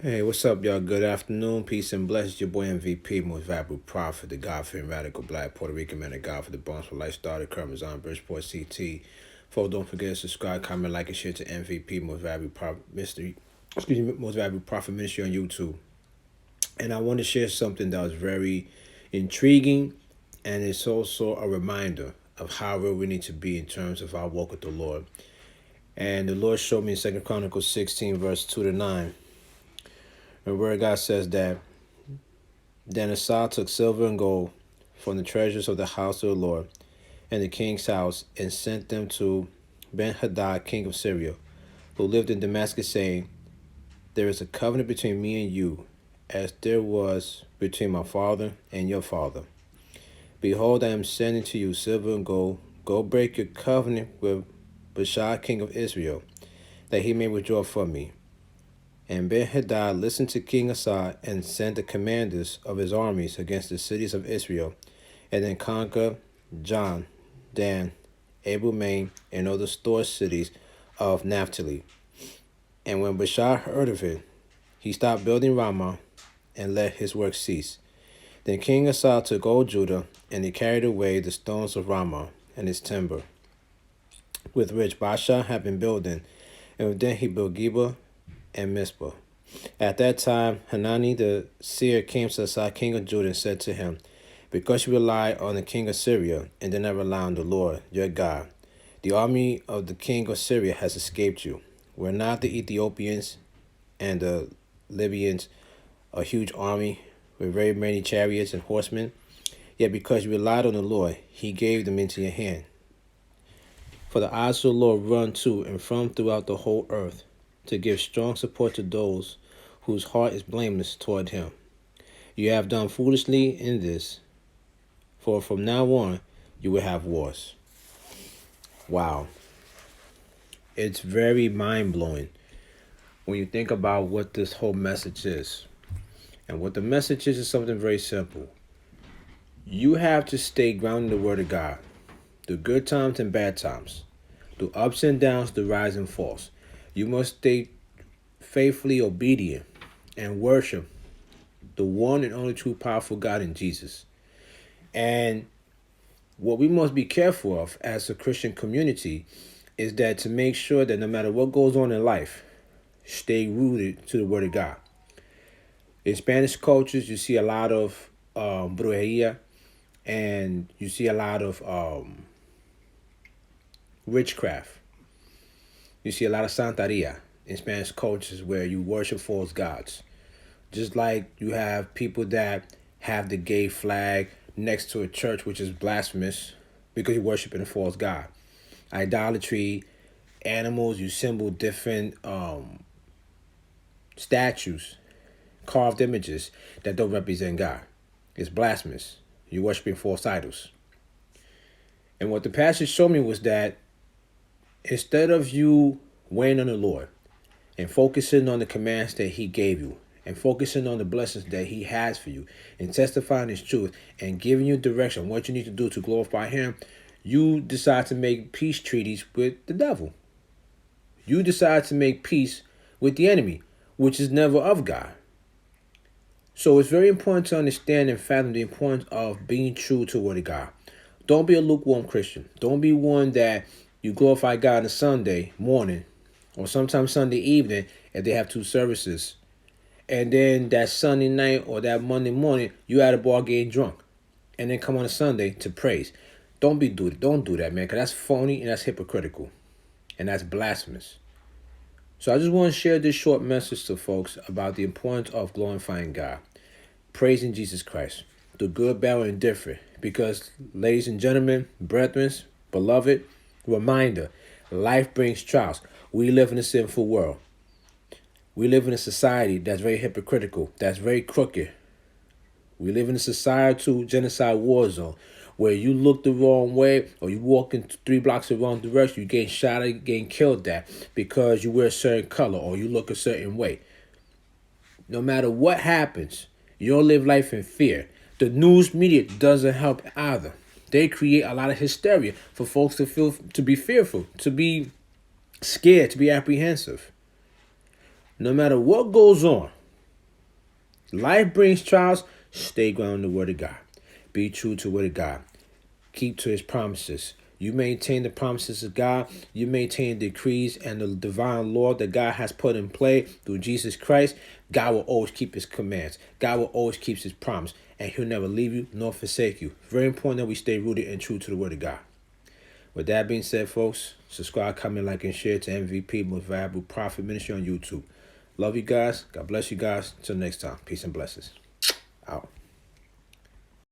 Hey, what's up, y'all? Good afternoon. Peace and blessings. Your boy MVP, most valuable prophet, the God-fearing radical black Puerto Rican man of God for the Bones for Lifestyle, the Current Bridgeport CT. Folks, don't forget to subscribe, comment, like, and share to MVP, most valuable prophet, most valuable prophet ministry on YouTube. And I want to share something that was very intriguing, and it's also a reminder of how real we need to be in terms of our walk with the Lord. And the Lord showed me in 2 Chronicles 16, verse 2 to 9. The word of God says that then Asa took silver and gold from the treasures of the house of the Lord and the king's house, and sent them to Ben-Hadad, king of Syria, who lived in Damascus, saying, there is a covenant between me and you, as there was between my father and your father. Behold, I am sending to you silver and gold. Go break your covenant with Baasha, king of Israel, that he may withdraw from me. And Ben-Hadad listened to King Asa and sent the commanders of his armies against the cities of Israel, and then conquered John, Dan, Abel Maim, and other store cities of Naphtali. And when Baasha heard of it, he stopped building Ramah and let his work cease. Then King Asa took all Judah, and he carried away the stones of Ramah and its timber, with which Baasha had been building, and with them he built Geba and Mizpah. At that time, Hanani the seer came to Asa, king of Judah, and said to him, because you rely on the king of Syria and did not rely on the Lord your God, the army of the king of Syria has escaped you. Were not the Ethiopians and the Libyans a huge army with very many chariots and horsemen? Yet because you relied on the Lord, he gave them into your hand. For the eyes of the Lord run to and from throughout the whole earth, to give strong support to those whose heart is blameless toward him. You have done foolishly in this, for from now on you will have wars. Wow. It's very mind-blowing when you think about what this whole message is. And what the message is something very simple. You have to stay grounded in the Word of God, through good times and bad times, through ups and downs, through rise and falls. You must stay faithfully obedient and worship the one and only true powerful God in Jesus. And what we must be careful of as a Christian community is that to make sure that no matter what goes on in life, stay rooted to the Word of God. In Spanish cultures, you see a lot of brujeria, and you see a lot of witchcraft. You see a lot of santeria in Spanish cultures where you worship false gods. Just like you have people that have the gay flag next to a church, which is blasphemous because you're worshiping a false god. Idolatry, animals, you symbol different statues, carved images that don't represent God. It's blasphemous. You're worshiping false idols. And what the passage showed me was that instead of you waiting on the Lord and focusing on the commands that he gave you, and focusing on the blessings that he has for you, and testifying his truth, and giving you direction, what you need to do to glorify him, you decide to make peace treaties with the devil. You decide to make peace with the enemy, which is never of God. So it's very important to understand and fathom the importance of being true to the Word of God. Don't be a lukewarm Christian. Don't be one that you glorify God on a Sunday morning or sometimes Sunday evening if they have two services. And then that Sunday night or that Monday morning, you at a bar getting drunk. And then come on a Sunday to praise. Don't do that, man, because that's phony and that's hypocritical. And that's blasphemous. So I just want to share this short message to folks about the importance of glorifying God, praising Jesus Christ, the good, bad, and indifferent. Because, ladies and gentlemen, brethren, beloved, reminder, life brings trials. We live in a sinful world. We live in a society that's very hypocritical, that's very crooked. We live in a societal genocide war zone where you look the wrong way or you walk in 3 blocks the wrong direction, you getting shot or getting killed at because you wear a certain color or you look a certain way. No matter what happens, you don't live life in fear. The news media doesn't help either. They create a lot of hysteria for folks to be fearful, to be scared, to be apprehensive. No matter what goes on, Life brings trials. Stay grounded in the word of God. Be true to the word of God. Keep to his promises. You maintain the promises of God. You maintain the decrees and the divine law that God has put in play through Jesus Christ. God will always keep his commands. God will always keep his promise. And he'll never leave you nor forsake you. Very important that we stay rooted and true to the word of God. With that being said, folks, subscribe, comment, like, and share to MVP, Most Valuable Prophet Ministry on YouTube. Love you guys. God bless you guys. Until next time. Peace and blessings. Out.